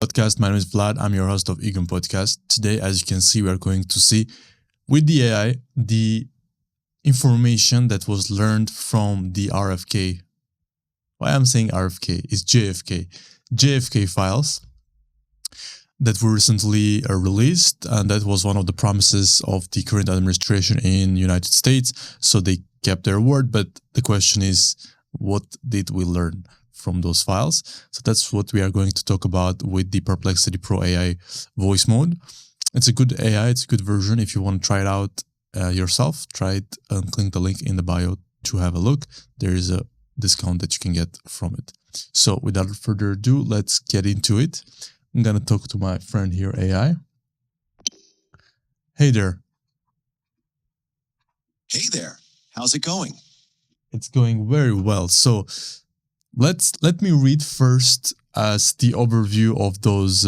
Podcast. My name is Vlad. I'm your host of EGN Podcast. Today, as you can see, we are going to see with the AI the information that was learned from the RFK. Why I'm saying RFK is JFK. JFK files that were recently released, and that was one of the promises of the current administration in the United States. So they kept their word, but the question is, what did we learn from those files? So that's what we are going to talk about with the Perplexity Pro AI voice mode. It's a good AI, it's a good version. If you want to try it out yourself, try it and click the link in the bio to have a look. There is a discount that you can get from it. So without further ado, let's get into it. I'm going to talk to my friend here, AI. Hey there. Hey there. How's it going? It's going very well. So let me read first as the overview of those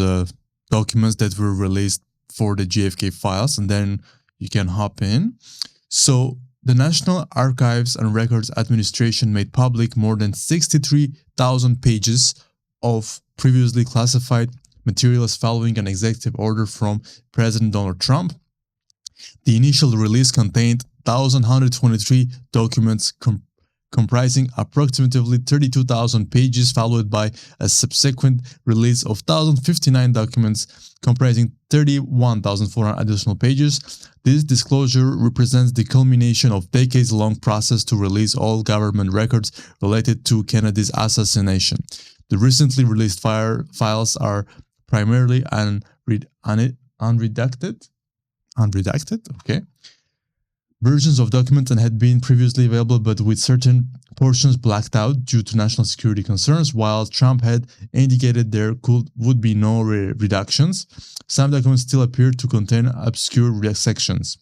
documents that were released for the JFK files, and then you can hop in. So the National Archives and Records Administration made public more than 63,000 pages of previously classified materials following an executive order from President Donald Trump. The initial release contained 1,123 documents comprising approximately 32,000 pages, followed by a subsequent release of 1,059 documents comprising 31,400 additional pages. This disclosure represents the culmination of decades-long process to release all government records related to Kennedy's assassination. The recently released files are primarily unredacted, okay, versions of documents and had been previously available, but with certain portions blacked out due to national security concerns. While Trump had indicated there would be no reductions, some documents still appear to contain obscure sections.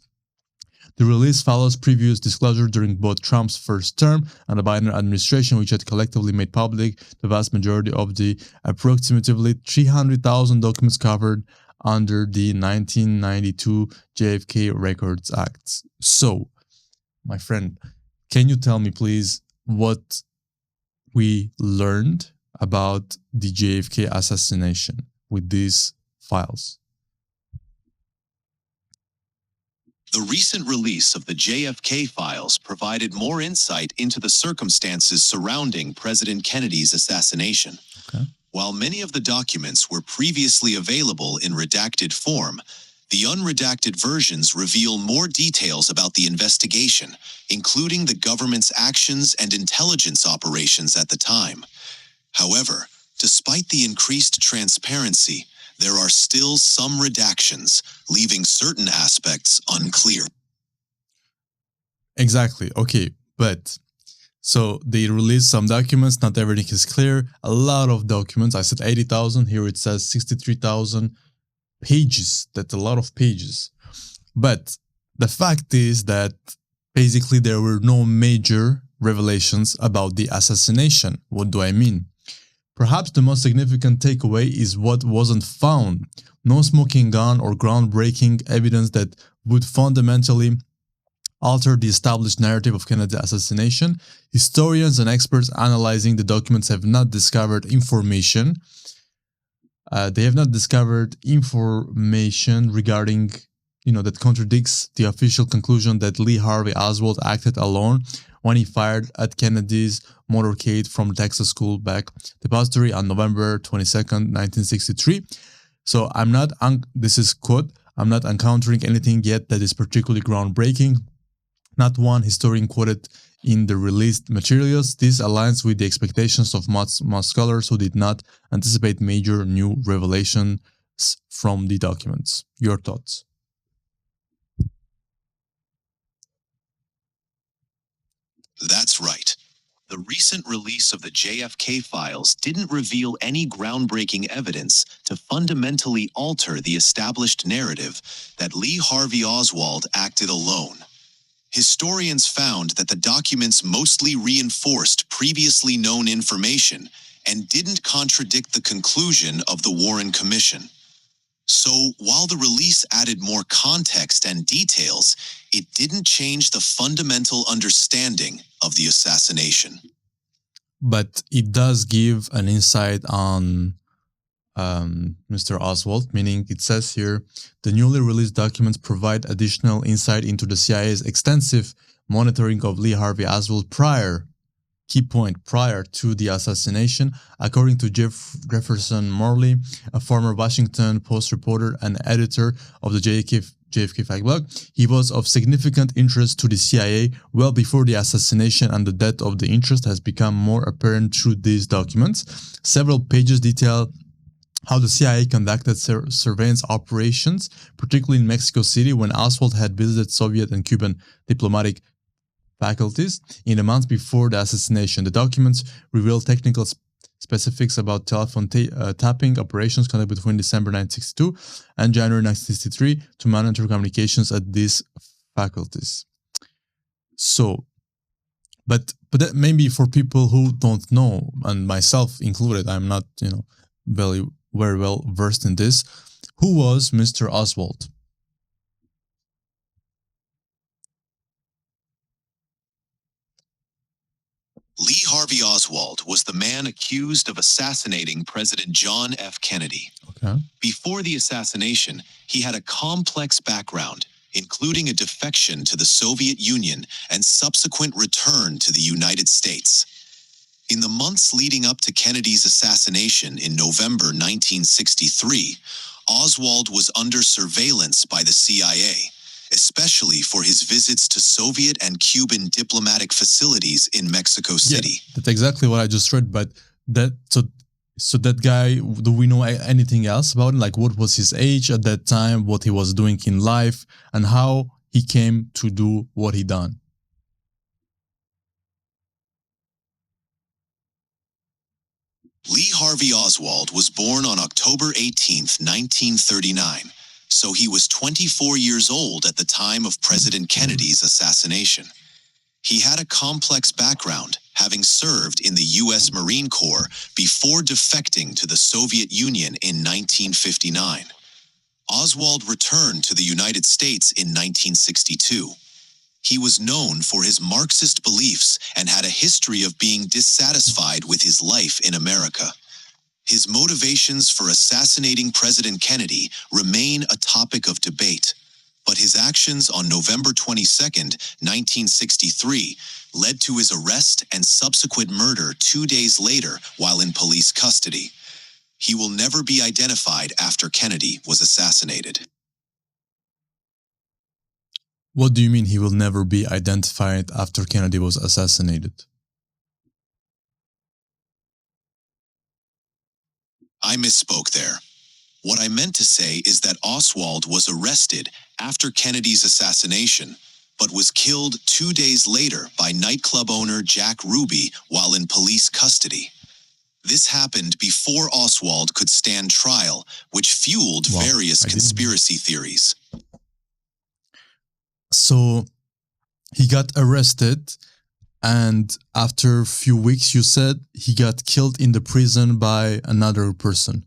The release follows previous disclosure during both Trump's first term and the Biden administration, which had collectively made public the vast majority of the approximately 300,000 documents covered under the 1992 JFK Records Act. So, my friend, can you tell me please what we learned about the JFK assassination with these files? The recent release of the JFK files provided more insight into the circumstances surrounding President Kennedy's assassination. Okay. While many of the documents were previously available in redacted form, the unredacted versions reveal more details about the investigation, including the government's actions and intelligence operations at the time. However, despite the increased transparency, there are still some redactions, leaving certain aspects unclear. Exactly. Okay, but so they released some documents, not everything is clear. A lot of documents. I said 80,000, here it says 63,000 pages. That's a lot of pages. But the fact is that basically there were no major revelations about the assassination. What do I mean? Perhaps the most significant takeaway is what wasn't found. No smoking gun or groundbreaking evidence that would fundamentally alter the established narrative of Kennedy's assassination. Historians and experts analyzing the documents have not discovered information. They have not discovered information regarding, that contradicts the official conclusion that Lee Harvey Oswald acted alone when he fired at Kennedy's motorcade from the Texas School back depository on November 22nd, 1963. So this is quote, I'm not encountering anything yet that is particularly groundbreaking. Not one historian quoted in the released materials. This aligns with the expectations of most scholars who did not anticipate major new revelations from the documents. Your thoughts? That's right. The recent release of the JFK files didn't reveal any groundbreaking evidence to fundamentally alter the established narrative that Lee Harvey Oswald acted alone. Historians found that the documents mostly reinforced previously known information and didn't contradict the conclusion of the Warren Commission. So, while the release added more context and details, it didn't change the fundamental understanding of the assassination. But it does give an insight on Mr. Oswald, meaning it says here, the newly released documents provide additional insight into the CIA's extensive monitoring of Lee Harvey Oswald prior to the assassination. According to Jefferson Morley, a former Washington Post reporter and editor of the JFK fact blog, he was of significant interest to the CIA well before the assassination, and the depth of the interest has become more apparent through these documents. Several pages detail how the CIA conducted surveillance operations, particularly in Mexico City, when Oswald had visited Soviet and Cuban diplomatic faculties in the months before the assassination. The documents reveal technical specifics about telephone tapping operations conducted between December 1962 and January 1963 to monitor communications at these faculties. So, but that maybe for people who don't know, and myself included, I'm not, very well versed in this. Who was Mr. Oswald? Lee Harvey Oswald was the man accused of assassinating President John F. Kennedy. Okay. Before the assassination, he had a complex background, including a defection to the Soviet Union and subsequent return to the United States. In the months leading up to Kennedy's assassination in November 1963, Oswald was under surveillance by the CIA, especially for his visits to Soviet and Cuban diplomatic facilities in Mexico City. Yeah, that's exactly what I just read. But so that guy, do we know anything else about him? Like, what was his age at that time, what he was doing in life, and how he came to do what he done? Lee Harvey Oswald was born on October 18, 1939. So he was 24 years old at the time of President Kennedy's assassination. He had a complex background, having served in the U.S. Marine Corps before defecting to the Soviet Union in 1959. Oswald returned to the United States in 1962. He was known for his Marxist beliefs and had a history of being dissatisfied with his life in America. His motivations for assassinating President Kennedy remain a topic of debate, but his actions on November 22, 1963, led to his arrest and subsequent murder 2 days later while in police custody. He will never be identified after Kennedy was assassinated. What do you mean he will never be identified after Kennedy was assassinated? I misspoke there. What I meant to say is that Oswald was arrested after Kennedy's assassination, but was killed 2 days later by nightclub owner Jack Ruby while in police custody. This happened before Oswald could stand trial, which fueled various conspiracy theories. So he got arrested, and after a few weeks, you said he got killed in the prison by another person.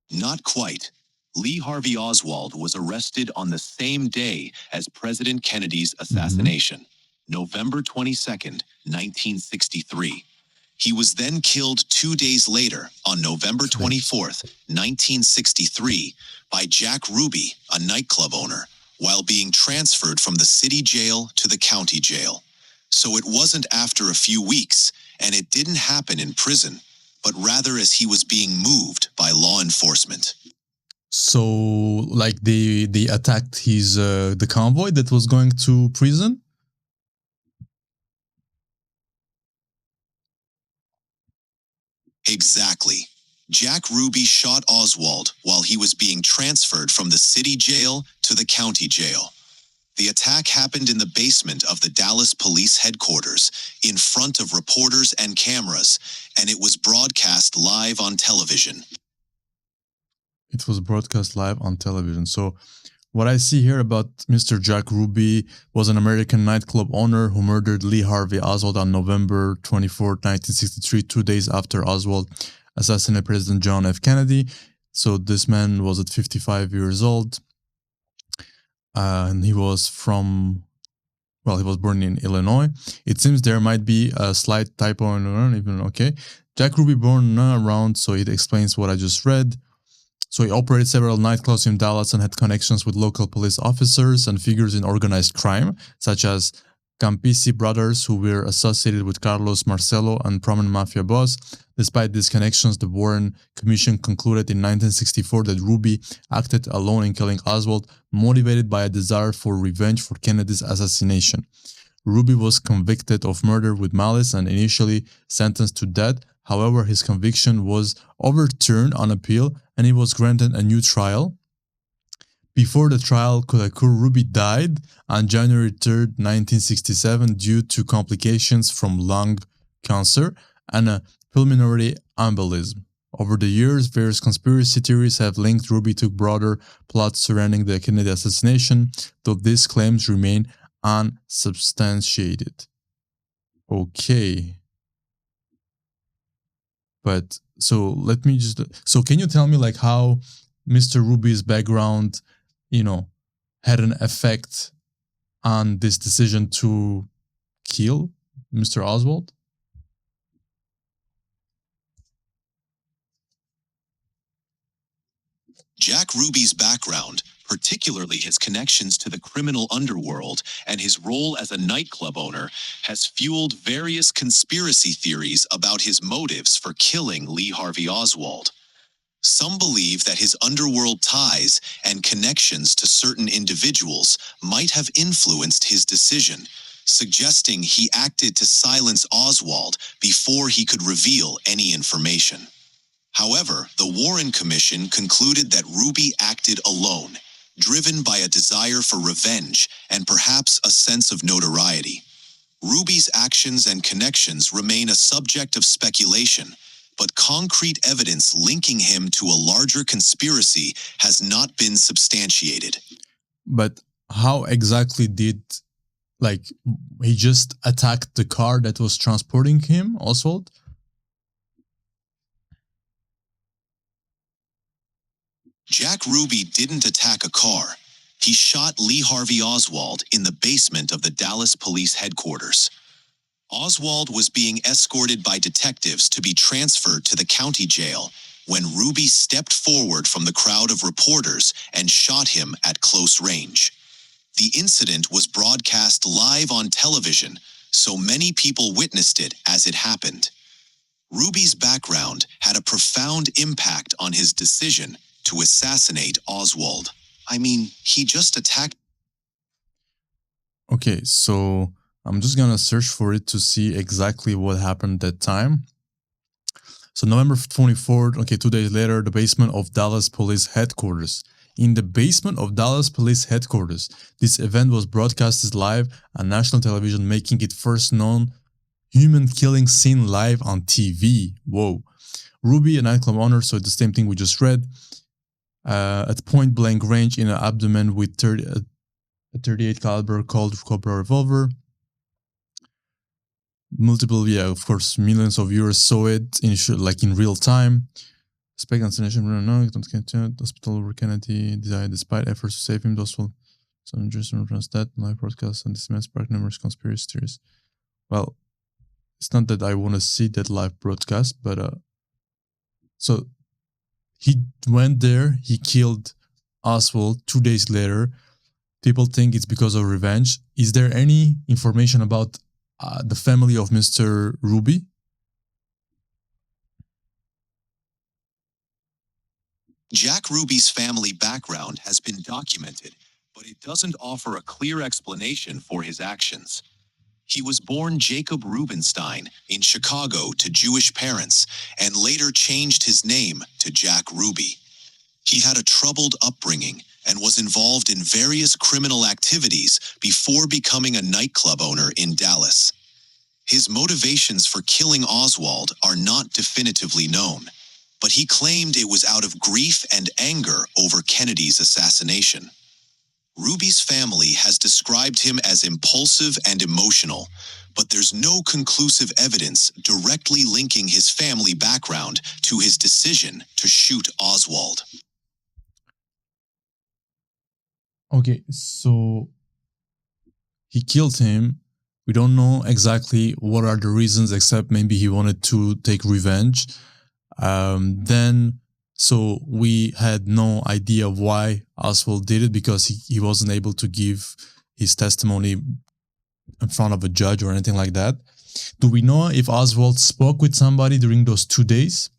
Not quite. Lee Harvey Oswald was arrested on the same day as President Kennedy's assassination, November 22nd, 1963. He was then killed 2 days later, on November 24th, 1963, by Jack Ruby, a nightclub owner, while being transferred from the city jail to the county jail. So it wasn't after a few weeks, and it didn't happen in prison, but rather as he was being moved by law enforcement. So, like they attacked his the convoy that was going to prison? Exactly. Jack Ruby shot Oswald while he was being transferred from the city jail to the county jail. The attack happened in the basement of the Dallas police headquarters, in front of reporters and cameras, and it was broadcast live on television. It was broadcast live on television. So what I see here about Mr. Jack Ruby was an American nightclub owner who murdered Lee Harvey Oswald on November 24, 1963, 2 days after Oswald assassinated President John F. Kennedy. So this man was at 55 years old. And he was from Well, he was born in Illinois. It seems there might be a slight typo in even okay. Jack Ruby born around, so it explains what I just read. So he operated several nightclubs in Dallas and had connections with local police officers and figures in organized crime, such as Campisi brothers, who were associated with Carlos Marcello and prominent mafia boss. Despite these connections, the Warren Commission concluded in 1964 that Ruby acted alone in killing Oswald, motivated by a desire for revenge for Kennedy's assassination. Ruby was convicted of murder with malice and initially sentenced to death. However, his conviction was overturned on appeal and he was granted a new trial. Before the trial could occur, Ruby died on January 3rd, 1967 due to complications from lung cancer and a pulmonary embolism. Over the years, various conspiracy theories have linked Ruby to broader plots surrounding the Kennedy assassination, though these claims remain unsubstantiated. Okay. But so let me just, so can you tell me like how Mr. Ruby's background, had an effect on this decision to kill Mr. Oswald? Jack Ruby's background, particularly his connections to the criminal underworld and his role as a nightclub owner, has fueled various conspiracy theories about his motives for killing Lee Harvey Oswald. Some believe that his underworld ties and connections to certain individuals might have influenced his decision, suggesting he acted to silence Oswald before he could reveal any information. However, the Warren Commission concluded that Ruby acted alone, driven by a desire for revenge and perhaps a sense of notoriety. Ruby's actions and connections remain a subject of speculation, but concrete evidence linking him to a larger conspiracy has not been substantiated. But how exactly did, he just attacked the car that was transporting him, Oswald? Jack Ruby didn't attack a car. He shot Lee Harvey Oswald in the basement of the Dallas Police Headquarters. Oswald was being escorted by detectives to be transferred to the county jail when Ruby stepped forward from the crowd of reporters and shot him at close range. The incident was broadcast live on television, so many people witnessed it as it happened. Ruby's background had a profound impact on his decision to assassinate Oswald. I mean, he just attacked. Okay, so I'm just gonna search for it to see exactly what happened that time. So November 24th, 2 days later, the basement of Dallas Police Headquarters. In the basement of Dallas Police Headquarters, this event was broadcasted live on national television, making it first known human killing scene live on TV. Whoa. Ruby, a nightclub owner, so the same thing we just read, at point blank range in an abdomen with a 38 caliber Colt Cobra revolver. Multiple, of course, millions of viewers saw it in real time. Suspect Assassination, hospital over Kennedy died despite efforts to save him. Oswald, some Jerusalem death, live broadcasts and dismissed spark numerous conspiracy theories. Well, it's not that I want to see that live broadcast, but so he went there, he killed Oswald 2 days later. People think it's because of revenge. Is there any information about the family of Mr. Ruby? Jack Ruby's family background has been documented, but it doesn't offer a clear explanation for his actions. He was born Jacob Rubenstein in Chicago to Jewish parents and later changed his name to Jack Ruby. He had a troubled upbringing and was involved in various criminal activities before becoming a nightclub owner in Dallas. His motivations for killing Oswald are not definitively known, but he claimed it was out of grief and anger over Kennedy's assassination. Ruby's family has described him as impulsive and emotional, but there's no conclusive evidence directly linking his family background to his decision to shoot Oswald. Okay, so he killed him. We don't know exactly what are the reasons, except maybe he wanted to take revenge. So we had no idea why Oswald did it, because he wasn't able to give his testimony in front of a judge or anything like that. Do we know if Oswald spoke with somebody during those 2 days?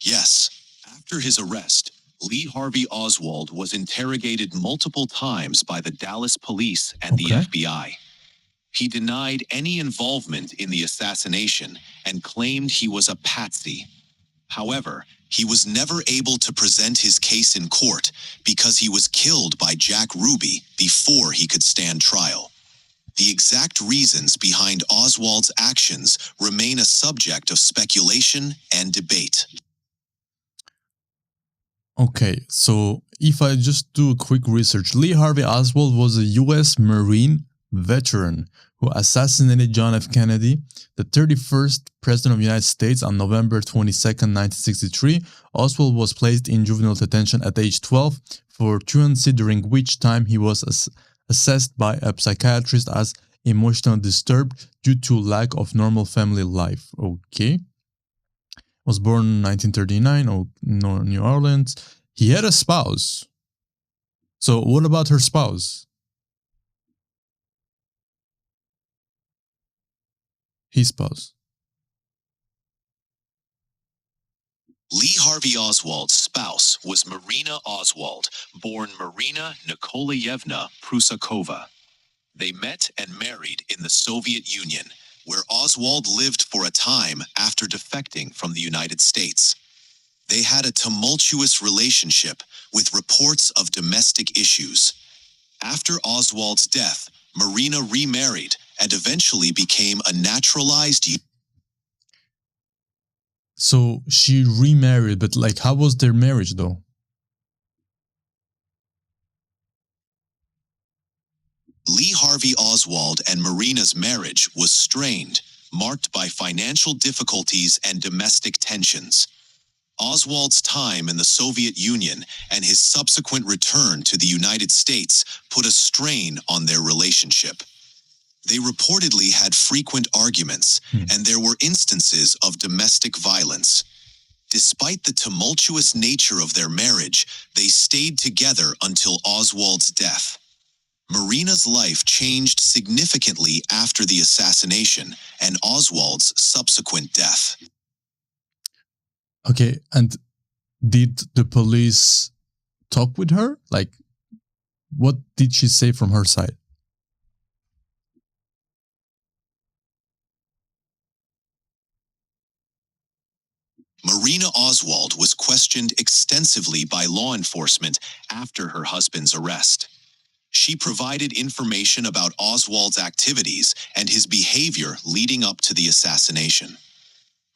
Yes. After his arrest, Lee Harvey Oswald was interrogated multiple times by the Dallas police and the FBI. He denied any involvement in the assassination and claimed he was a patsy. However, he was never able to present his case in court because he was killed by Jack Ruby before he could stand trial. The exact reasons behind Oswald's actions remain a subject of speculation and debate. Okay, so if I just do a quick research, Lee Harvey Oswald was a US Marine veteran who assassinated John F. Kennedy, the 31st President of the United States, on November 22nd, 1963. Oswald was placed in juvenile detention at age 12 for truancy, during which time he was assessed by a psychiatrist as emotionally disturbed due to lack of normal family life. Okay. Was born in 1939, New Orleans. He had a spouse. So what about her spouse? His spouse. Lee Harvey Oswald's spouse was Marina Oswald, born Marina Nikolayevna Prusakova. They met and married in the Soviet Union, where Oswald lived for a time after defecting from the United States. They had a tumultuous relationship with reports of domestic issues. After Oswald's death, Marina remarried and eventually became a naturalized. So she remarried, but like, how was their marriage though? Lee Harvey Oswald and Marina's marriage was strained, marked by financial difficulties and domestic tensions. Oswald's time in the Soviet Union and his subsequent return to the United States put a strain on their relationship. They reportedly had frequent arguments, and there were instances of domestic violence. Despite the tumultuous nature of their marriage, they stayed together until Oswald's death. Marina's life changed significantly after the assassination and Oswald's subsequent death. Okay, and did the police talk with her? Like, what did she say from her side? Marina Oswald was questioned extensively by law enforcement after her husband's arrest. She provided information about Oswald's activities and his behavior leading up to the assassination.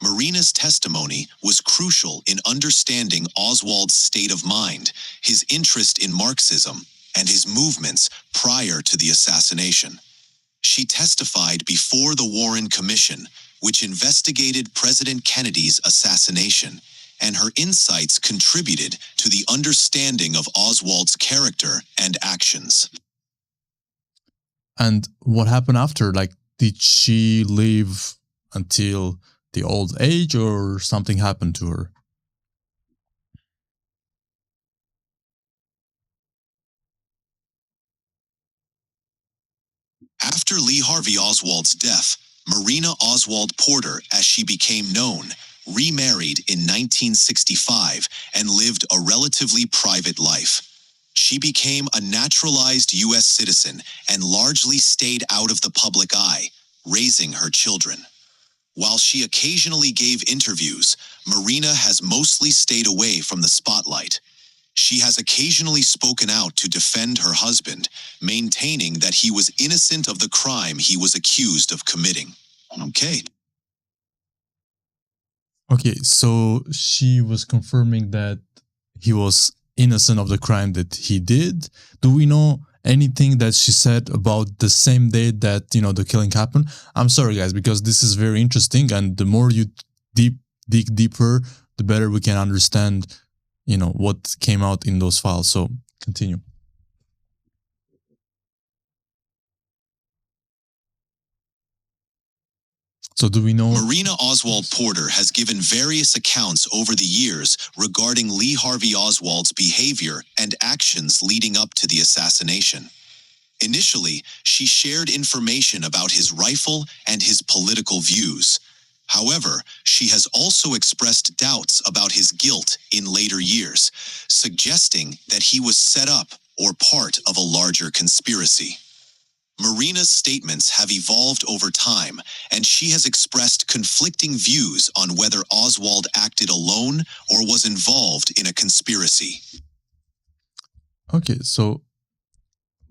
Marina's testimony was crucial in understanding Oswald's state of mind, his interest in Marxism, and his movements prior to the assassination. She testified before the Warren Commission, which investigated President Kennedy's assassination, and her insights contributed to the understanding of Oswald's character and actions. And what happened after? Like, did she live until the old age, or something happened to her? After Lee Harvey Oswald's death, Marina Oswald Porter, as she became known, remarried in 1965 and lived a relatively private life. She became a naturalized U.S. citizen and largely stayed out of the public eye, raising her children. While she occasionally gave interviews, Marina has mostly stayed away from the spotlight. She has occasionally spoken out to defend her husband, maintaining that he was innocent of the crime he was accused of committing. Okay, so she was confirming that he was innocent of the crime that he did. Do we know anything that she said about the same day that, the killing happened? I'm sorry, guys, because this is very interesting, and the more you dig deeper, the better we can understand, what came out in those files. So continue. So do we know? Marina Oswald Porter has given various accounts over the years regarding Lee Harvey Oswald's behavior and actions leading up to the assassination. Initially, she shared information about his rifle and his political views. However, she has also expressed doubts about his guilt in later years, suggesting that he was set up or part of a larger conspiracy. Marina's statements have evolved over time, and she has expressed conflicting views on whether Oswald acted alone or was involved in a conspiracy. Okay, so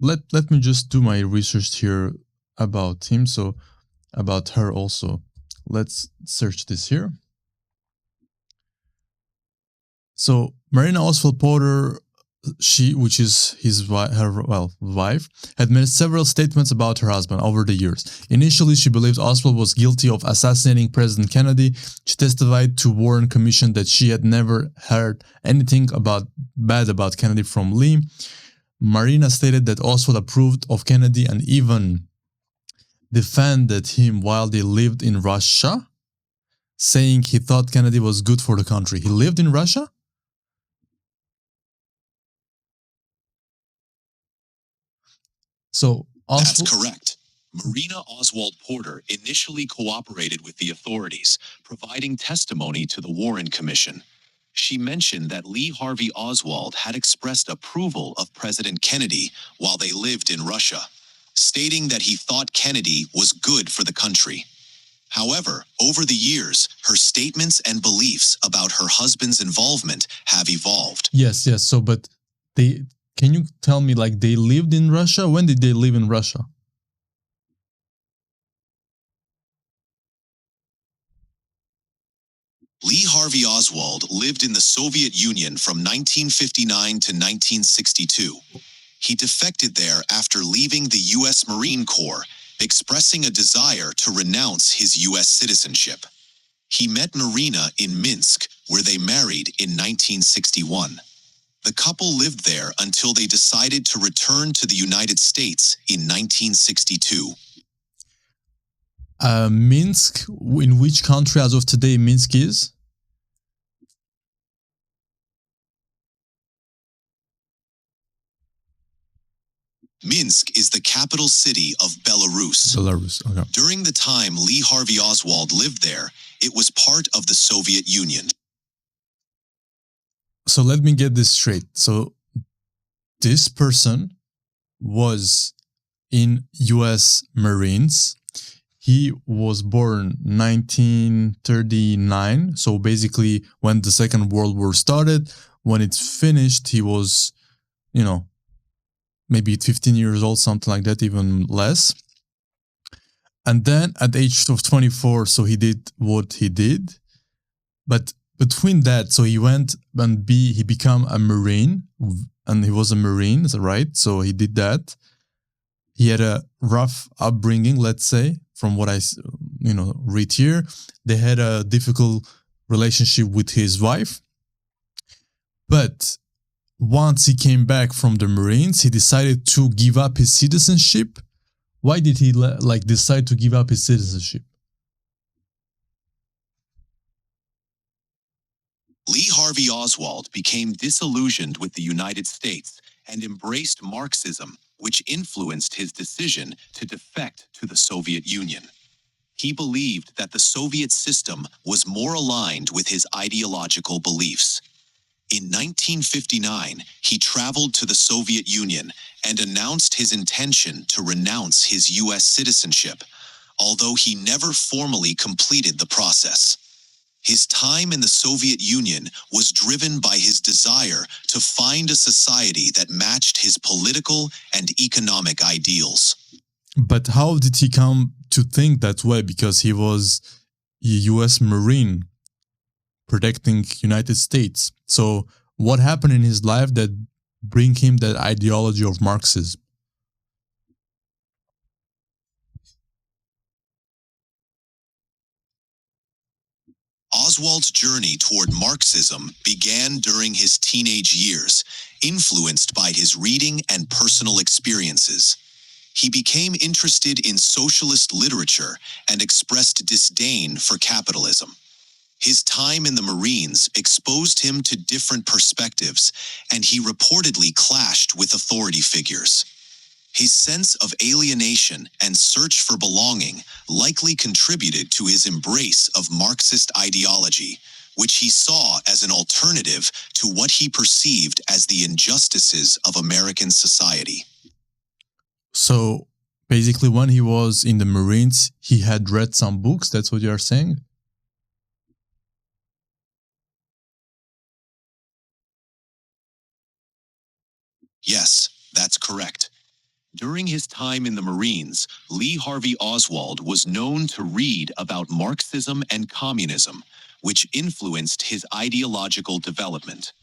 let me just do my research here about him, so about her also. Let's search this here. So Marina Oswald Porter, which is her wife, had made several statements about her husband over the years. Initially, she believed Oswald was guilty of assassinating President Kennedy. She testified to Warren Commission that she had never heard anything bad about Kennedy from Lee. Marina stated that Oswald approved of Kennedy and even defended him while they lived in Russia, saying he thought Kennedy was good for the country. He lived in Russia? So That's correct. Marina Oswald Porter initially cooperated with the authorities, providing testimony to the Warren Commission. She mentioned that Lee Harvey Oswald had expressed approval of President Kennedy while they lived in Russia, stating that he thought Kennedy was good for the country. However, over the years, her statements and beliefs about her husband's involvement have evolved. Yes. So, but can you tell me, like, they lived in Russia? When did they live in Russia? Lee Harvey Oswald lived in the Soviet Union from 1959 to 1962. He defected there after leaving the U.S. Marine Corps, expressing a desire to renounce his U.S. citizenship. He met Marina in Minsk, where they married in 1961. The couple lived there until they decided to return to the United States in 1962. Minsk, in which country as of today Minsk is? Minsk is the capital city of Belarus. Okay. During the time Lee Harvey Oswald lived there, it was part of the Soviet Union. So let me get this straight. So this person was in U.S. Marines. He was born 1939. So basically when the Second World War started, when it's finished, he was, maybe 15 years old, something like that, even less. And then at the age of 24, so he did what he did. But between that, so he went and he became a Marine, and he was a Marine, right? So he did that. He had a rough upbringing, let's say, from what I, read here. They had a difficult relationship with his wife. But once he came back from the Marines, he decided to give up his citizenship. Why did he decide to give up his citizenship? Lee Harvey Oswald became disillusioned with the United States and embraced Marxism, which influenced his decision to defect to the Soviet Union. He believed that the Soviet system was more aligned with his ideological beliefs. In 1959, he traveled to the Soviet Union and announced his intention to renounce his U.S. citizenship, although he never formally completed the process. His time in the Soviet Union was driven by his desire to find a society that matched his political and economic ideals. But how did he come to think that way? Because he was a U.S. Marine protecting United States. So what happened in his life that bring him that ideology of Marxism? Oswald's journey toward Marxism began during his teenage years, influenced by his reading and personal experiences. He became interested in socialist literature and expressed disdain for capitalism. His time in the Marines exposed him to different perspectives, and he reportedly clashed with authority figures. His sense of alienation and search for belonging likely contributed to his embrace of Marxist ideology, which he saw as an alternative to what he perceived as the injustices of American society. So basically, when he was in the Marines, he had read some books. That's what you are saying? Yes, that's correct. During his time in the Marines, Lee Harvey Oswald was known to read about Marxism and communism, which influenced his ideological development.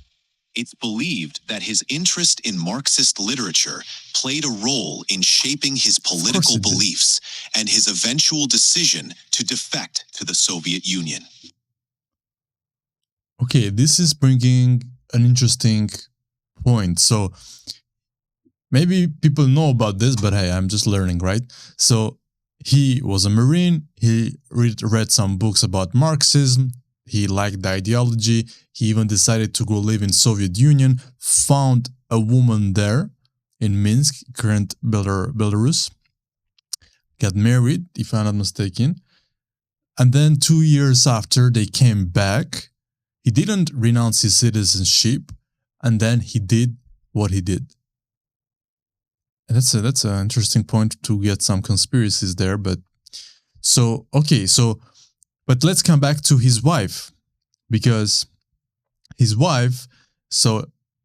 It's believed that his interest in Marxist literature played a role in shaping his political beliefs and his eventual decision to defect to the Soviet Union. Okay, this is bringing an interesting point. So maybe people know about this, but hey, I'm just learning, right? So he was a Marine. He read some books about Marxism. He liked the ideology. He even decided to go live in Soviet Union, found a woman there in Minsk, current Belarus, got married, if I'm not mistaken. And then 2 years after, they came back. He didn't renounce his citizenship, and then he did what he did. And that's an interesting point to get some conspiracies there. But so, okay, so, but let's come back to his wife, because his wife, so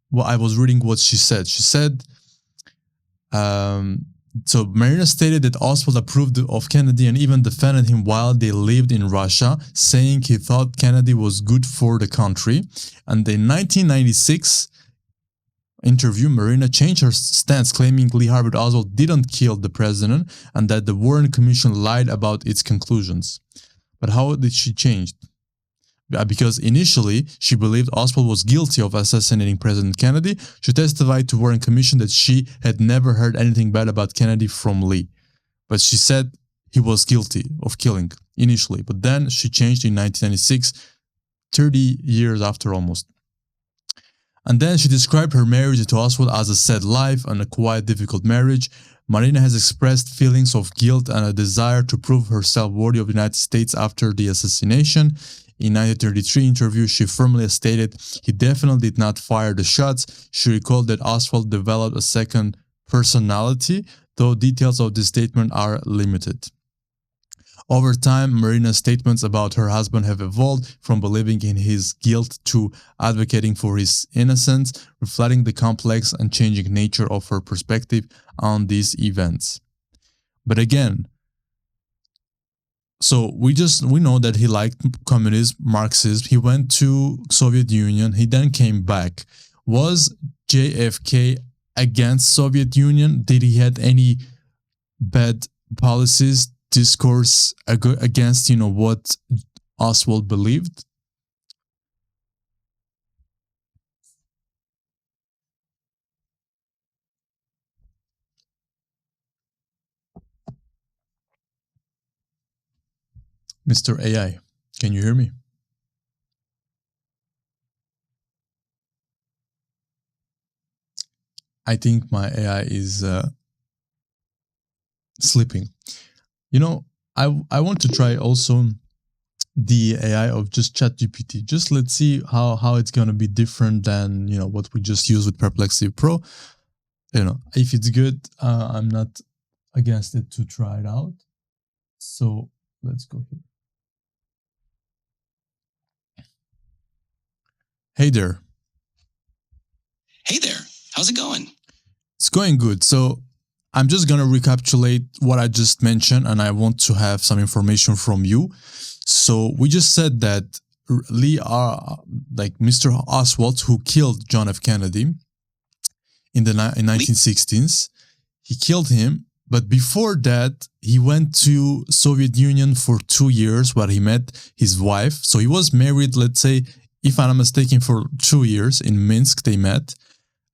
well, I was reading what she said. She said, so Marina stated that Oswald approved of Kennedy and even defended him while they lived in Russia, saying he thought Kennedy was good for the country. And in 1996 interview, Marina changed her stance, claiming Lee Harvey Oswald didn't kill the president and that the Warren Commission lied about its conclusions. But how did she change? Because initially, she believed Oswald was guilty of assassinating President Kennedy. She testified to Warren Commission that she had never heard anything bad about Kennedy from Lee. But she said he was guilty of killing initially. But then she changed in 1996, 30 years after almost. And then she described her marriage to Oswald as a sad life and a quite difficult marriage. Marina has expressed feelings of guilt and a desire to prove herself worthy of the United States after the assassination. In 1933 interview, she firmly stated he definitely did not fire the shots. She recalled that Oswald developed a second personality, though details of this statement are limited. Over time, Marina's statements about her husband have evolved from believing in his guilt to advocating for his innocence, reflecting the complex and changing nature of her perspective on these events. But again, so we know that he liked communism, Marxism. He went to Soviet Union. He then came back. Was JFK against Soviet Union? Did he had any bad policies, discourse against, what Oswald believed? Mr. AI, can you hear me? I think my AI is sleeping. I want to try also the AI of just ChatGPT. Just let's see how it's going to be different than, what we just used with Perplexity Pro. If it's good, I'm not against it to try it out. So let's go here. Hey there. Hey there. How's it going? It's going good. So I'm just going to recapitulate what I just mentioned, and I want to have some information from you. So we just said that Mr. Oswald, who killed John F. Kennedy in 1916s, he killed him But before that, he went to Soviet Union for 2 years where he met his wife. So he was married, let's say, if I'm not mistaken, for 2 years in Minsk they met.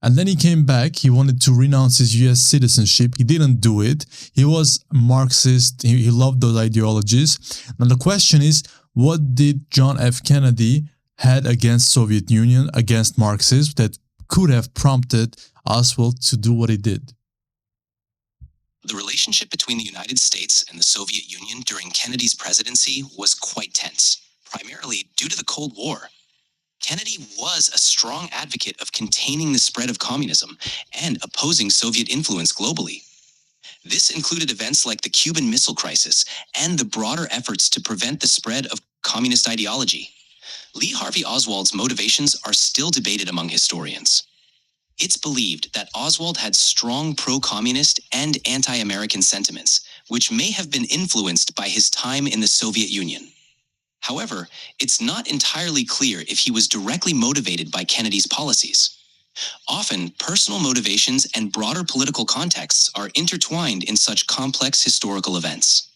And then he came back. He wanted to renounce his US citizenship. He didn't do it. He was Marxist. He loved those ideologies. Now the question is, what did John F. Kennedy had against Soviet Union, against Marxism, that could have prompted Oswald to do what he did? The relationship between the United States and the Soviet Union during Kennedy's presidency was quite tense, primarily due to the Cold War. Kennedy was a strong advocate of containing the spread of communism and opposing Soviet influence globally. This included events like the Cuban Missile Crisis and the broader efforts to prevent the spread of communist ideology. Lee Harvey Oswald's motivations are still debated among historians. It's believed that Oswald had strong pro-communist and anti-American sentiments, which may have been influenced by his time in the Soviet Union. However, it's not entirely clear if he was directly motivated by Kennedy's policies. Often, personal motivations and broader political contexts are intertwined in such complex historical events.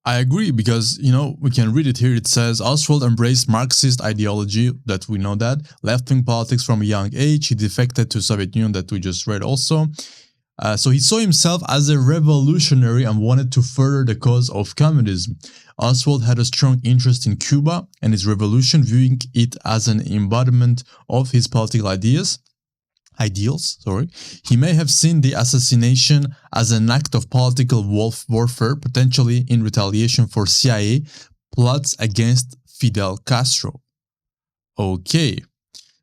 I agree because, we can read it here. It says, Oswald embraced Marxist ideology, that we know that, left-wing politics from a young age. He defected to Soviet Union, that we just read also. So he saw himself as a revolutionary and wanted to further the cause of communism. Oswald had a strong interest in Cuba and his revolution, viewing it as an embodiment of his political ideals. He may have seen the assassination as an act of political warfare, potentially in retaliation for CIA plots against Fidel Castro. Okay.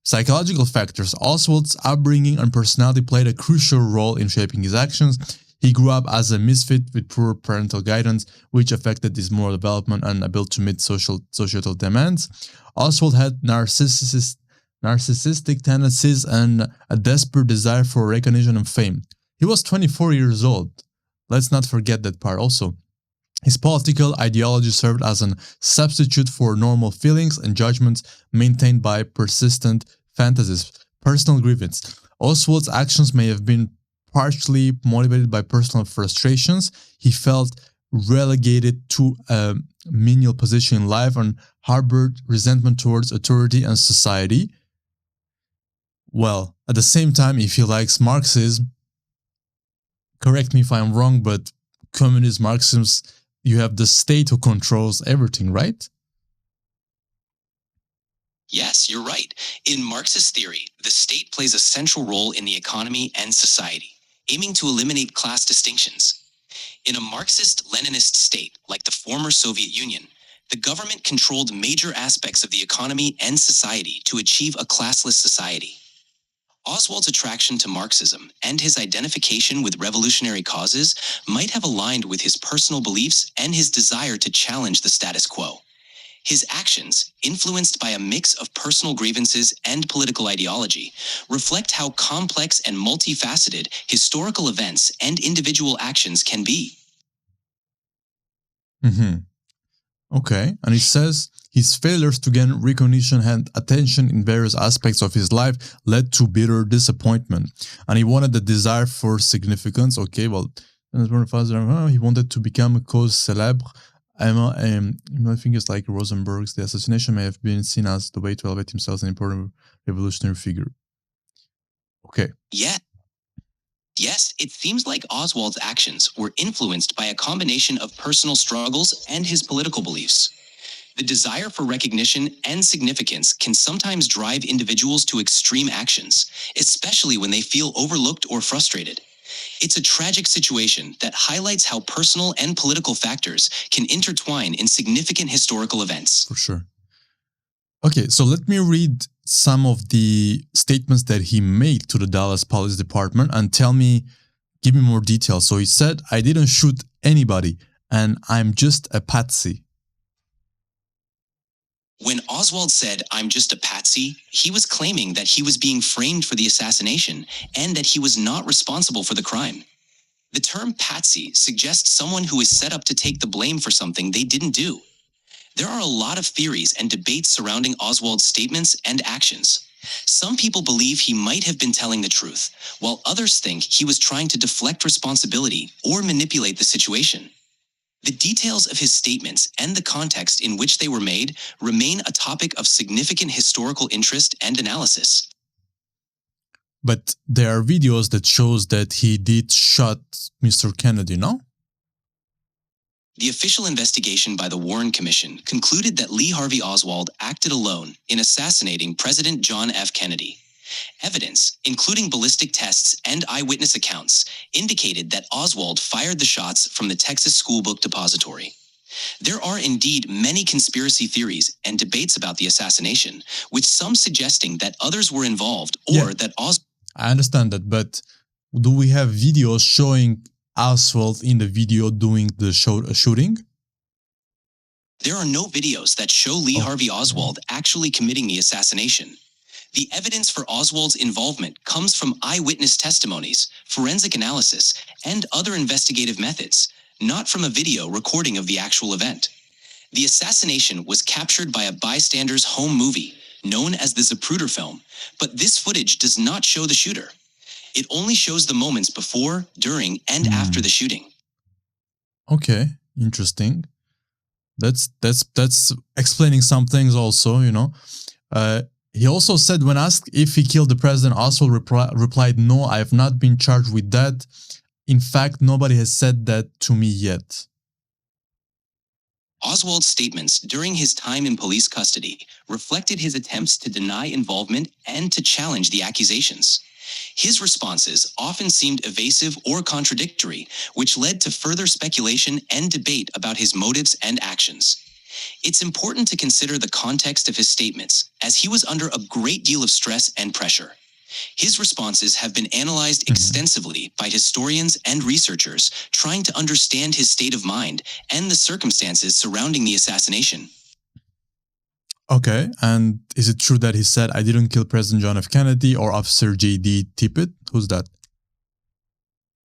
Psychological factors. Oswald's upbringing and personality played a crucial role in shaping his actions. He grew up as a misfit with poor parental guidance, which affected his moral development and ability to meet societal demands. Oswald had narcissistic tendencies and a desperate desire for recognition and fame. He was 24 years old. Let's not forget that part also. His political ideology served as a substitute for normal feelings and judgments maintained by persistent fantasies, personal grievance. Oswald's actions may have been partially motivated by personal frustrations. He felt relegated to a menial position in life and harbored resentment towards authority and society. Well, at the same time, if he likes Marxism, correct me if I'm wrong, but communist Marxism, you have the state who controls everything, right? Yes, you're right. In Marxist theory, the state plays a central role in the economy and society, aiming to eliminate class distinctions. In a Marxist-Leninist state, like the former Soviet Union, the government controlled major aspects of the economy and society to achieve a classless society. Oswald's attraction to Marxism and his identification with revolutionary causes might have aligned with his personal beliefs and his desire to challenge the status quo. His actions, influenced by a mix of personal grievances and political ideology, reflect how complex and multifaceted historical events and individual actions can be. Okay, and it says his failures to gain recognition and attention in various aspects of his life led to bitter disappointment, and he wanted the desire for significance. Okay, well, he wanted to become a cause célèbre. I think it's like Rosenberg's. The assassination may have been seen as the way to elevate himself as an important revolutionary figure. Okay. Yes, it seems like Oswald's actions were influenced by a combination of personal struggles and his political beliefs. The desire for recognition and significance can sometimes drive individuals to extreme actions, especially when they feel overlooked or frustrated. It's a tragic situation that highlights how personal and political factors can intertwine in significant historical events. For sure. Okay, so let me read some of the statements that he made to the Dallas Police Department and give me more details. So he said, I didn't shoot anybody and I'm just a patsy. When Oswald said, I'm just a patsy, he was claiming that he was being framed for the assassination and that he was not responsible for the crime. The term patsy suggests someone who is set up to take the blame for something they didn't do. There are a lot of theories and debates surrounding Oswald's statements and actions. Some people believe he might have been telling the truth, while others think he was trying to deflect responsibility or manipulate the situation. The details of his statements and the context in which they were made remain a topic of significant historical interest and analysis. But there are videos that shows that he did shot Mr. Kennedy, no? The official investigation by the Warren Commission concluded that Lee Harvey Oswald acted alone in assassinating President John F. Kennedy. Evidence, including ballistic tests and eyewitness accounts, indicated that Oswald fired the shots from the Texas Schoolbook Depository. There are indeed many conspiracy theories and debates about the assassination, with some suggesting that others were involved or that Oswald... I understand that, but do we have videos showing Oswald in the video doing the shooting? There are no videos that show Lee Harvey Oswald actually committing the assassination. The evidence for Oswald's involvement comes from eyewitness testimonies, forensic analysis, and other investigative methods, not from a video recording of the actual event. The assassination was captured by a bystander's home movie, known as the Zapruder film, but this footage does not show the shooter. It only shows the moments before, during, and after the shooting. Okay, interesting. That's explaining some things also, you know. He also said when asked if he killed the president, Oswald replied, "No, I have not been charged with that. In fact, nobody has said that to me yet." Oswald's statements during his time in police custody reflected his attempts to deny involvement and to challenge the accusations. His responses often seemed evasive or contradictory, which led to further speculation and debate about his motives and actions. It's important to consider the context of his statements, as he was under a great deal of stress and pressure. His responses have been analyzed extensively by historians and researchers trying to understand his state of mind and the circumstances surrounding the assassination. Okay, and is it true that he said, "I didn't kill President John F. Kennedy" or Officer J.D. Tippit? Who's that?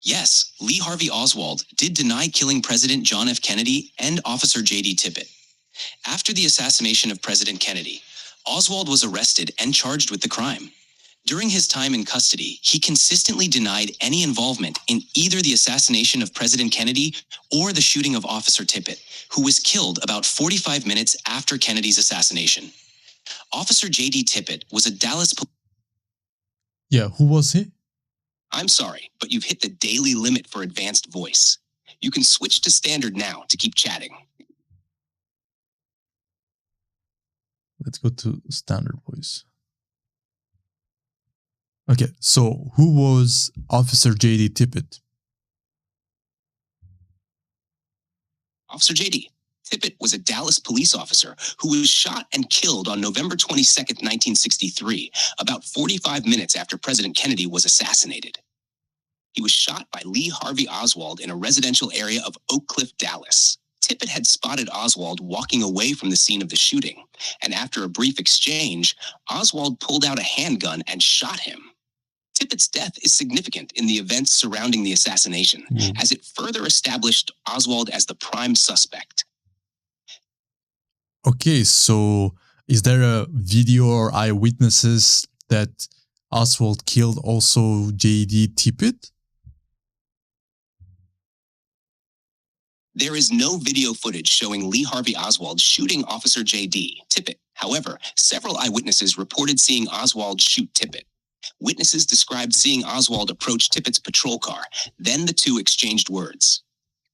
Yes, Lee Harvey Oswald did deny killing President John F. Kennedy and Officer J.D. Tippit. After the assassination of President Kennedy, Oswald was arrested and charged with the crime. During his time in custody, he consistently denied any involvement in either the assassination of President Kennedy or the shooting of Officer Tippit, who was killed about 45 minutes after Kennedy's assassination. Officer J.D. Tippit was a Dallas police... Yeah, who was he? I'm sorry, but you've hit the daily limit for advanced voice. You can switch to standard now to keep chatting. Let's go to standard voice. Okay, so who was Officer J.D. Tippit? Officer J.D. Tippit was a Dallas police officer who was shot and killed on November 22nd, 1963, about 45 minutes after President Kennedy was assassinated. He was shot by Lee Harvey Oswald in a residential area of Oak Cliff, Dallas. Tippit had spotted Oswald walking away from the scene of the shooting, and after a brief exchange, Oswald pulled out a handgun and shot him. Tippit's death is significant in the events surrounding the assassination, as it further established Oswald as the prime suspect. Okay, so is there a video or eyewitnesses that Oswald killed also J.D. Tippit? There is no video footage showing Lee Harvey Oswald shooting Officer J.D. Tippit. However, several eyewitnesses reported seeing Oswald shoot Tippit. Witnesses described seeing Oswald approach Tippit's patrol car, then the two exchanged words.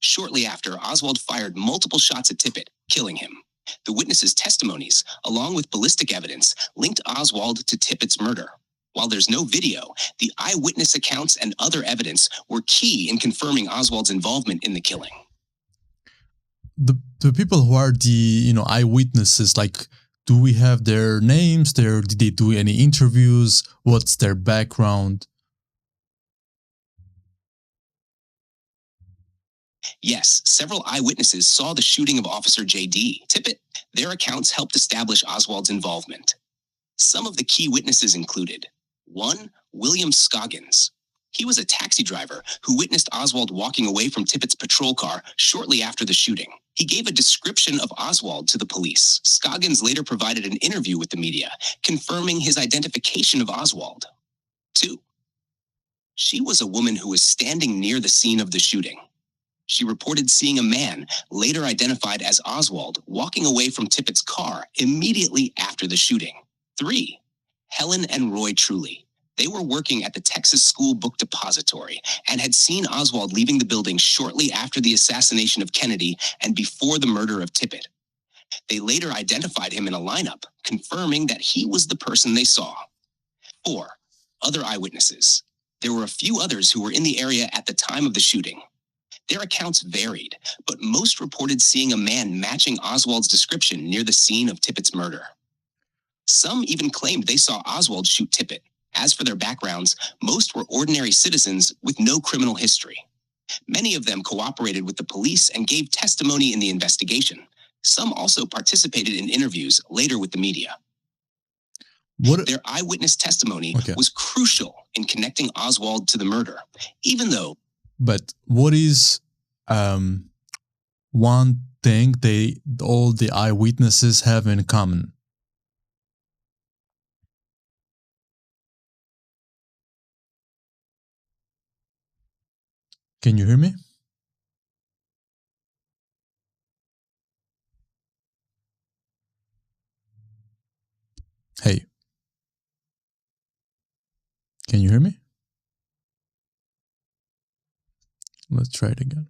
Shortly after, Oswald fired multiple shots at Tippit, killing him. The witnesses' testimonies, along with ballistic evidence, linked Oswald to Tippit's murder. While there's no video, the eyewitness accounts and other evidence were key in confirming Oswald's involvement in the killing. The people who are the eyewitnesses, like, do we have their names? Did they do any interviews? What's their background? Yes, several eyewitnesses saw the shooting of Officer J.D. Tippit. Their accounts helped establish Oswald's involvement. Some of the key witnesses included 1. William Scoggins. He was a taxi driver who witnessed Oswald walking away from Tippit's patrol car shortly after the shooting. He gave a description of Oswald to the police. Scoggins later provided an interview with the media, confirming his identification of Oswald. 2. She was a woman who was standing near the scene of the shooting. She reported seeing a man, later identified as Oswald, walking away from Tippett's car immediately after the shooting. 3. Helen and Roy Truly. They were working at the Texas School Book Depository and had seen Oswald leaving the building shortly after the assassination of Kennedy and before the murder of Tippett. They later identified him in a lineup, confirming that he was the person they saw. 4. Other eyewitnesses. There were a few others who were in the area at the time of the shooting. Their accounts varied, but most reported seeing a man matching Oswald's description near the scene of Tippett's murder. Some even claimed they saw Oswald shoot Tippett. As for their backgrounds, most were ordinary citizens with no criminal history. Many of them cooperated with the police and gave testimony in the investigation. Some also participated in interviews later with the media. Their eyewitness testimony was crucial in connecting Oswald to the murder, even though... But what is one thing all the eyewitnesses have in common? Can you hear me? Hey. Can you hear me? Let's try it again.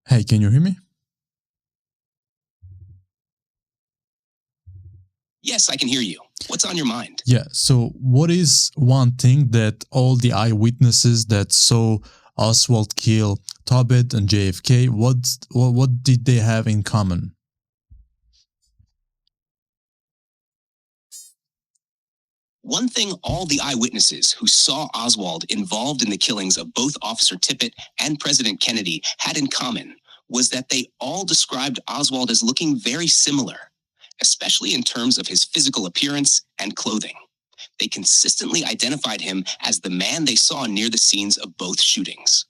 Hey, can you hear me? Yes, I can hear you. What's on your mind? Yeah, so what is one thing that all the eyewitnesses that saw Oswald kill Tippett and JFK, what did they have in common? One thing all the eyewitnesses who saw Oswald involved in the killings of both Officer Tippett and President Kennedy had in common was that they all described Oswald as looking very similar, especially in terms of his physical appearance and clothing. They consistently identified him as the man they saw near the scenes of both shootings.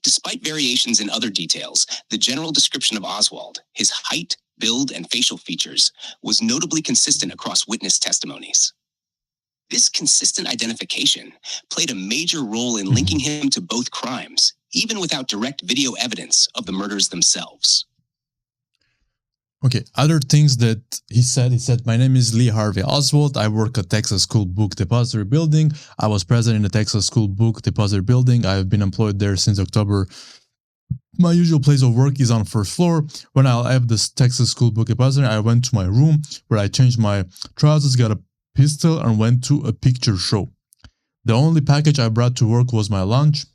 Despite variations in other details, the general description of Oswald, his height, build, and facial features, was notably consistent across witness testimonies. This consistent identification played a major role in linking him to both crimes, even without direct video evidence of the murders themselves. Okay, other things that he said, my name is Lee Harvey Oswald. I work at Texas School Book Depository Building. I was present in the Texas School Book Depository Building. I have been employed there since October. My usual place of work is on the first floor. When I left the Texas School Book Depository, I went to my room where I changed my trousers, got a pistol, and went to a picture show. The only package I brought to work was my lunch.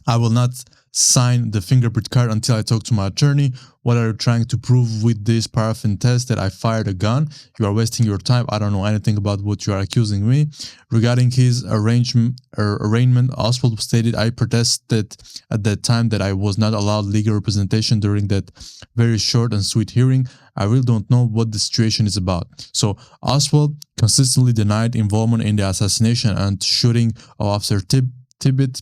I will not sign the fingerprint card until I talk to my attorney. What are you trying to prove with this paraffin test? That I fired a gun? You are wasting your time. I don't know anything about what you are accusing me. Regarding his arraignment, Oswald stated, I protested at that time that I was not allowed legal representation during that very short and sweet hearing. I really don't know what the situation is about. So Oswald consistently denied involvement in the assassination and shooting of Officer Tippett,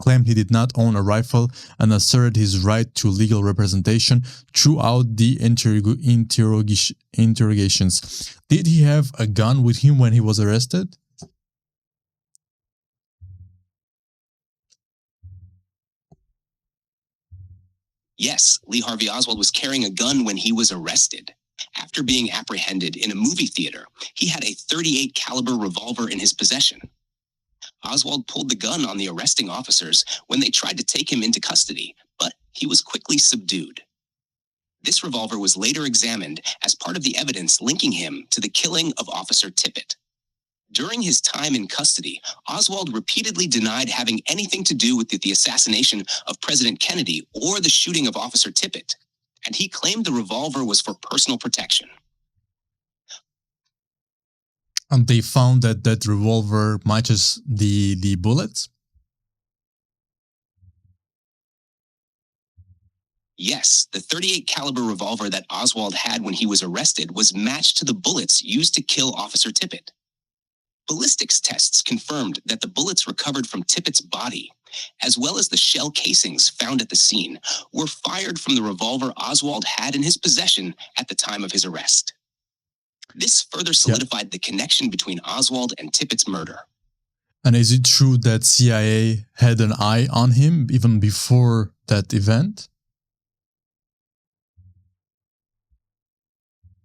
claimed he did not own a rifle, and asserted his right to legal representation throughout the interrogations. Did he have a gun with him when he was arrested? Yes, Lee Harvey Oswald was carrying a gun when he was arrested. After being apprehended in a movie theater, he had a .38 caliber revolver in his possession. Oswald pulled the gun on the arresting officers when they tried to take him into custody, but he was quickly subdued. This revolver was later examined as part of the evidence linking him to the killing of Officer Tippett. During his time in custody, Oswald repeatedly denied having anything to do with the assassination of President Kennedy or the shooting of Officer Tippett, and he claimed the revolver was for personal protection. And they found that revolver matches the bullets? Yes, the .38 caliber revolver that Oswald had when he was arrested was matched to the bullets used to kill Officer Tippett. Ballistics tests confirmed that the bullets recovered from Tippett's body, as well as the shell casings found at the scene, were fired from the revolver Oswald had in his possession at the time of his arrest. This further solidified the connection between Oswald and Tippett's murder. And is it true that CIA had an eye on him even before that event?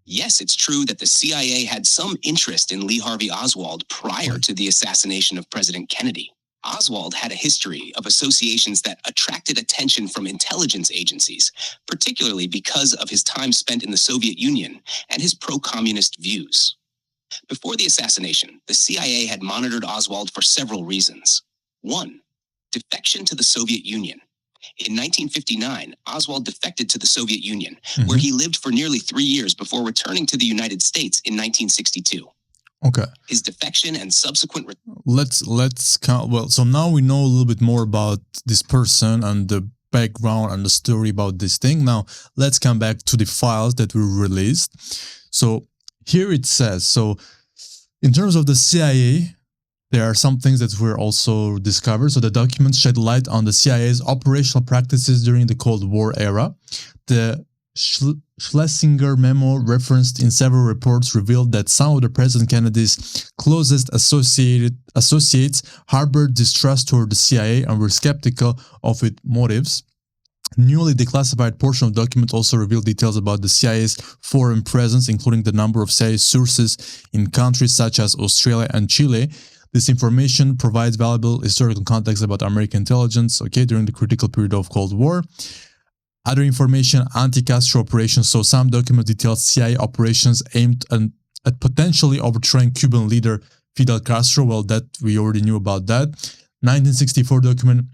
Yes, it's true that the CIA had some interest in Lee Harvey Oswald prior to the assassination of President Kennedy. Oswald had a history of associations that attracted attention from intelligence agencies, particularly because of his time spent in the Soviet Union and his pro-communist views. Before the assassination, the CIA had monitored Oswald for several reasons. 1. Defection to the Soviet Union. In 1959, Oswald defected to the Soviet Union, where he lived for nearly 3 years before returning to the United States in 1962. Okay. His defection and subsequent... Let's count. Well, so now we know a little bit more about this person and the background and the story about this thing. Now, let's come back to the files that were released. So here it says, so in terms of the CIA, there are some things that were also discovered. So the documents shed light on the CIA's operational practices during the Cold War era. The Schlesinger memo referenced in several reports revealed that some of the President Kennedy's closest associates harbored distrust toward the CIA and were skeptical of its motives. Newly declassified portion of the document also revealed details about the CIA's foreign presence, including the number of CIA sources in countries such as Australia and Chile. This information provides valuable historical context about American intelligence, during the critical period of Cold War. Other information, anti-Castro operations. So some documents detailed CIA operations aimed at potentially overthrowing Cuban leader Fidel Castro. Well, that we already knew about that. 1964 document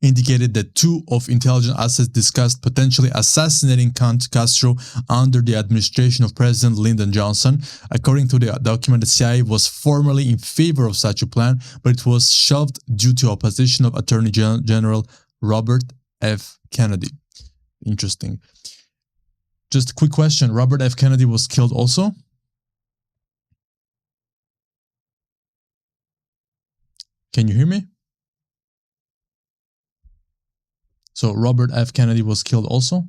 indicated that 2 of intelligence assets discussed potentially assassinating Castro under the administration of President Lyndon Johnson. According to the document, the CIA was formally in favor of such a plan, but it was shelved due to opposition of Attorney General Robert F. Kennedy. Interesting. Just a quick question. Robert F. Kennedy was killed also? Can you hear me? So Robert F. Kennedy was killed also?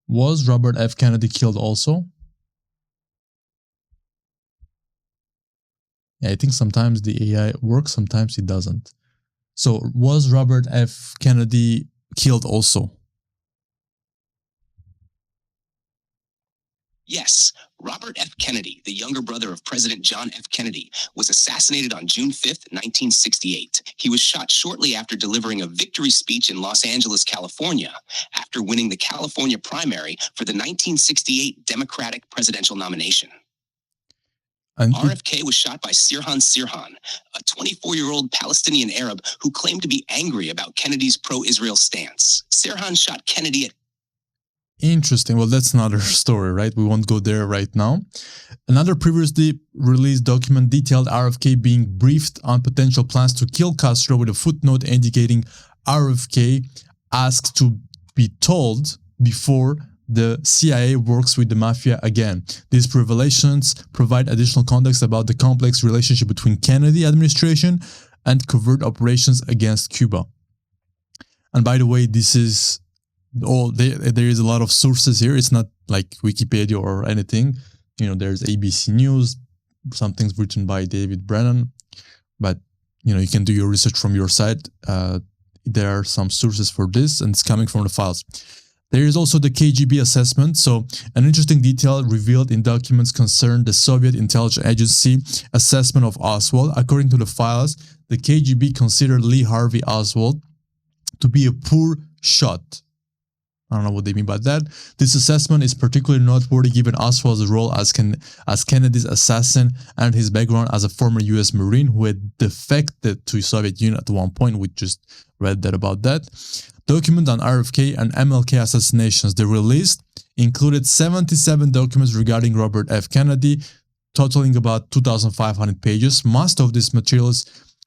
Was Robert F. Kennedy killed also? Yeah, I think sometimes the AI works, sometimes it doesn't. So was Robert F. Kennedy killed also? Yes, Robert F. Kennedy, the younger brother of President John F. Kennedy, was assassinated on June 5, 1968. He was shot shortly after delivering a victory speech in Los Angeles, California, after winning the California primary for the 1968 Democratic presidential nomination. And RFK was shot by Sirhan Sirhan, a 24-year-old Palestinian Arab who claimed to be angry about Kennedy's pro-Israel stance. Sirhan shot Kennedy at... Interesting. Well, that's another story, right? We won't go there right now. Another previously released document detailed RFK being briefed on potential plans to kill Castro with a footnote indicating RFK asked to be told before the CIA works with the mafia again. These revelations provide additional context about the complex relationship between Kennedy administration and covert operations against Cuba. And by the way, this is there is a lot of sources here. It's not like Wikipedia or anything. There's ABC News, some things written by David Brennan, but you can do your research from your side. There are some sources for this, and it's coming from the files. There is also the KGB assessment. So an interesting detail revealed in documents concerned the Soviet intelligence agency assessment of Oswald. According to the files, the KGB considered Lee Harvey Oswald to be a poor shot. I don't know what they mean by that. This assessment is particularly noteworthy given Oswald's role as Kennedy's assassin and his background as a former US Marine who had defected to the Soviet Union at one point. We just read that about that. Document on RFK and MLK assassinations. The release included 77 documents regarding Robert F. Kennedy, totaling about 2,500 pages. Most of this material is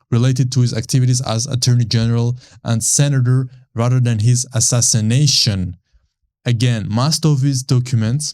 related to his activities as Attorney General and Senator rather than his assassination. Again, most of his documents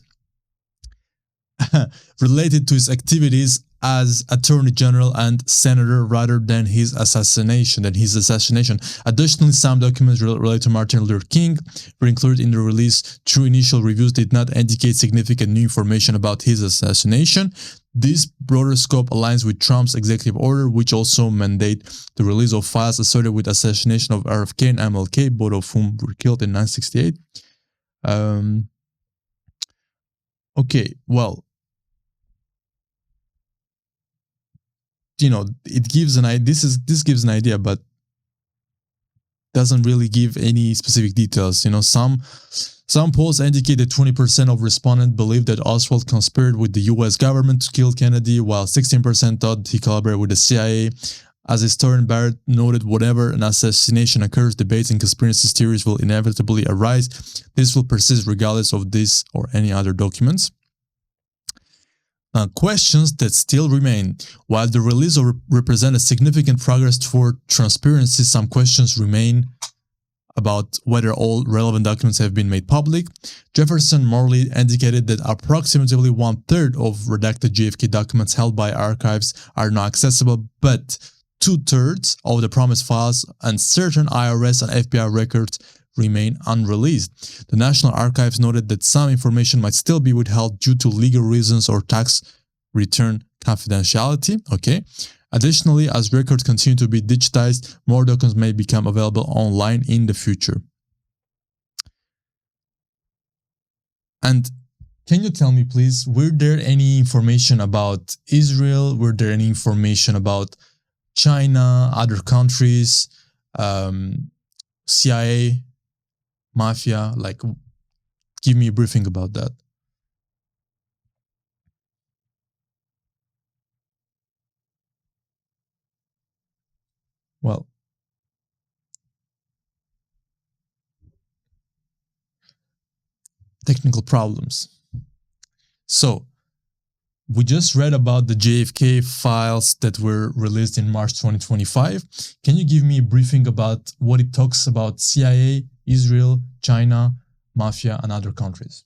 related to his activities as Attorney General and Senator rather than his assassination. Additionally, some documents related to Martin Luther King were included in the release. True initial reviews did not indicate significant new information about his assassination. This broader scope aligns with Trump's executive order, which also mandate the release of files associated with assassination of RFK and MLK, both of whom were killed in 1968. Okay, well, it gives an idea. This gives an idea, but doesn't really give any specific details. Some polls indicate that 20% of respondents believe that Oswald conspired with the U.S. government to kill Kennedy, while 16% thought he collaborated with the CIA. As historian Barrett noted, whenever an assassination occurs, debates and conspiracy theories will inevitably arise. This will persist regardless of this or any other documents. Questions that still remain. While the release represents significant progress toward transparency, some questions remain about whether all relevant documents have been made public. Jefferson Morley indicated that approximately 1/3 of redacted JFK documents held by archives are not accessible, but 2/3 of the promised files and certain IRS and FBI records remain unreleased. The National Archives noted that some information might still be withheld due to legal reasons or tax return confidentiality. Okay. Additionally, as records continue to be digitized, more documents may become available online in the future. And can you tell me, please, were there any information about Israel? Were there any information about China, other countries, CIA, mafia? Like, give me a briefing about that. Well, technical problems. So, we just read about the JFK files that were released in March 2025. Can you give me a briefing about what it talks about CIA, Israel, China, mafia, and other countries?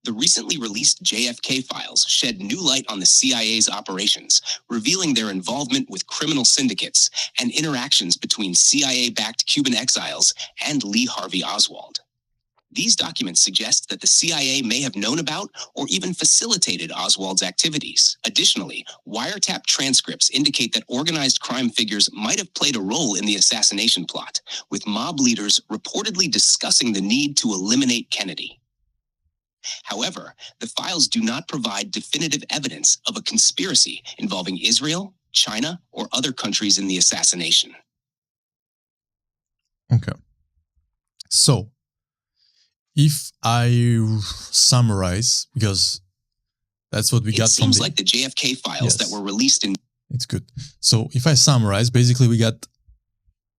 The recently released JFK files shed new light on the CIA's operations, revealing their involvement with criminal syndicates and interactions between CIA-backed Cuban exiles and Lee Harvey Oswald. These documents suggest that the CIA may have known about or even facilitated Oswald's activities. Additionally, wiretap transcripts indicate that organized crime figures might have played a role in the assassination plot, with mob leaders reportedly discussing the need to eliminate Kennedy. However, the files do not provide definitive evidence of a conspiracy involving Israel, China, or other countries in the assassination. Okay. So, if I summarize, because that's what we got from It seems like the JFK files that were released in... It's good. So, if I summarize, basically we got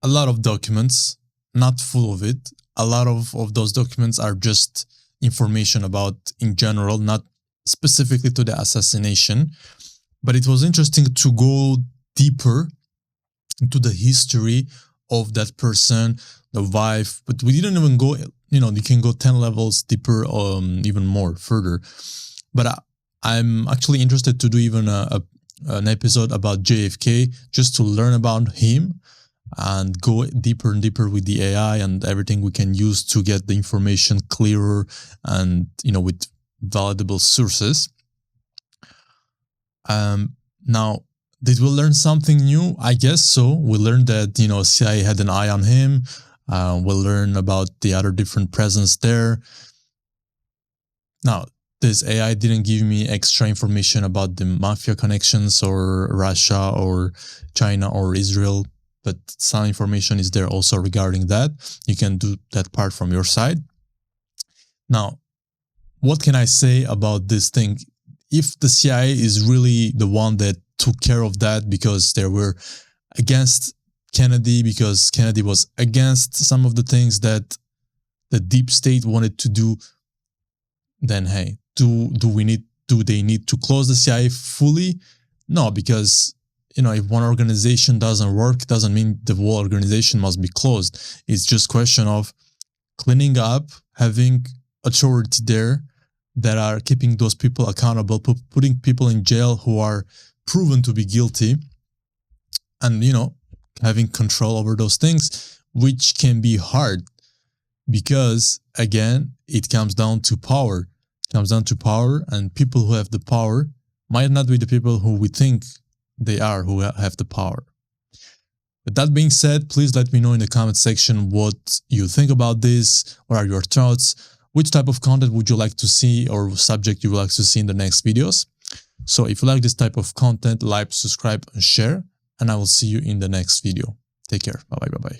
a lot of documents, not full of it. A lot of those documents are just information about in general, not specifically to the assassination. But it was interesting to go deeper into the history of that person, the wife. But we didn't even go, you can go 10 levels deeper, even more further. But I'm actually interested to do even an episode about JFK just to learn about him and go deeper and deeper with the AI and everything we can use to get the information clearer and, with valuable sources. Now, did we learn something new? I guess so. We learned that, CIA had an eye on him. We'll learn about the other different presence there. Now, this AI didn't give me extra information about the mafia connections or Russia or China or Israel, but some information is there also regarding that. You can do that part from your side. Now, what can I say about this thing? If the CIA is really the one that took care of that because they were against Kennedy, because Kennedy was against some of the things that the deep state wanted to do, then hey, do they need to close the CIA fully? No, because if one organization doesn't work, doesn't mean the whole organization must be closed. It's just question of cleaning up, having authority there that are keeping those people accountable, putting people in jail who are proven to be guilty, and having control over those things, which can be hard because, again, it comes down to power. It comes down to power, and people who have the power might not be the people who we think they are, who have the power. With that being said, please let me know in the comment section what you think about this. What are your thoughts? Which type of content would you like to see, or subject you would like to see in the next videos? So if you like this type of content, like, subscribe, and share, and I will see you in the next video. Take care. Bye-bye. Bye-bye.